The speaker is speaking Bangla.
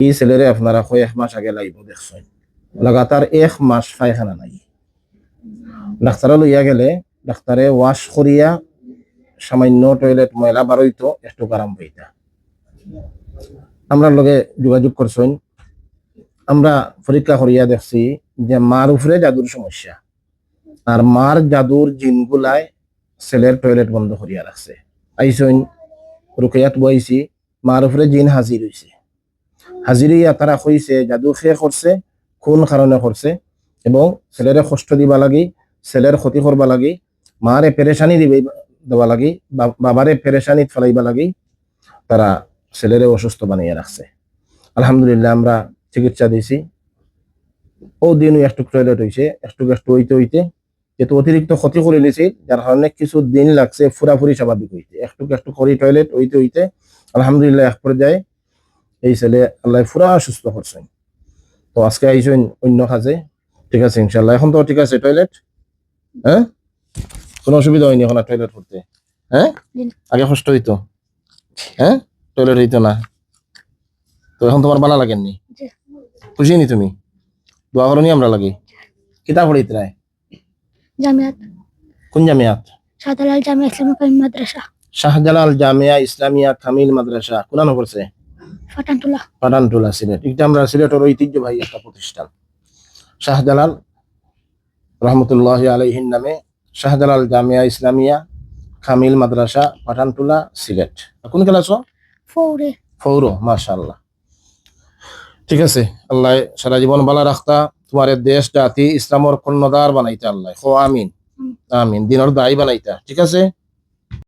এই ছেলেরে আপনারা কয়েক মাস আগে লাইব দেখছেন, লাগাতার 1 মাস পায়খানা নাই। ডাক্তার লইয়া গেলে ডাক্তারে ওয়াশ করিয়া সামান্য টয়লেট ময়লা বারইতো একটু আরাম পাইতা। আমরা লগে যোগাযোগ করছেন, আমরা পরীক্ষা করিয়া দেখছি যে মার উপরে জাদুর সমস্যা, আর মার জাদুর জিনগুলায় ছেলের টয়লেট বন্ধ করিয়া রাখছে। আইসইন রুকিয়াত বইছি, মার উপরে জিন হাজির হইছে। হাজির হইয়া তারা কইছে জাদু খেয়ে করছে, কোন কারণে করছে, এবং ছেলেরে কষ্ট দিবা লাগি, ছেলের ক্ষতি করবা লাগি, মারে পেরেশানি দেওয়া লাগি, বাবারে পেরেশানি ফেলাইবা লাগি তারা ছেলেরে অসুস্থ বানিয়ে রাখছে। আলহামদুলিল্লাহ আমরা চিকিৎসা দিয়েছি। ও দিন একটু টয়লেট হয়েছে, একটু হইতে হইতে যেহেতু অতিরিক্ত ক্ষতি করে নিয়েছি, যার কারণে কিছু দিন লাগছে পুরাপুরি স্বাভাবিক হইতে। একটু করি টয়লেট হইতে হইতে আলহামদুলিল্লাহ এক পর্যায়ে এই ছেলে আল্লাহ পুরা সুস্থ করছেন। তো আজকে আইসেন অন্য কাজে, ঠিক আছে ইনশাল্লাহ। এখন তো ঠিক আছে টয়লেট, হ্যাঁ কোনো অসুবিধা হয়নি এখন টয়লেট করতে? হ্যাঁ আগে কষ্ট হইতো, হ্যাঁ টয়লেট হইতো না, তো এখন তোমার ভালো লাগেননি? খুশি নি তুমি? দোয়া করো নি আমরা লাগি। কিতাব পড়িতে নাই? জামিয়াত। কোন জামিয়াত? শাহজালাল জামিয়া ইসলামিয়া কামিল মাদ্রাসা। শাহজালাল জামিয়া ইসলামিয়া কামিল মাদ্রাসা কোন করছে? ফাটানটুলা। ফাটানটুলা সিলেট। এটা আমরা সিলেটের ঐতিহ্যবাহী একটা প্রতিষ্ঠান, শাহজালাল রহমতুল্লাহ আলাইহির নামে শাহজালাল জামিয়া ইসলামিয়া কামিল মাদ্রাসা, পাঠানটুলা, সিলেট। কোন ক্লাস? ফৌরো। মাশাআল্লাহ, ঠিক আছে। আল্লাহ সারা জীবন ভালো রাখতা, তোমার দেশ জাতি ইসলামর কর্ণধার বানাইতা আল্লাহ। আমিন আমিন। দিনের দায়ী বানাইতা, ঠিক আছে।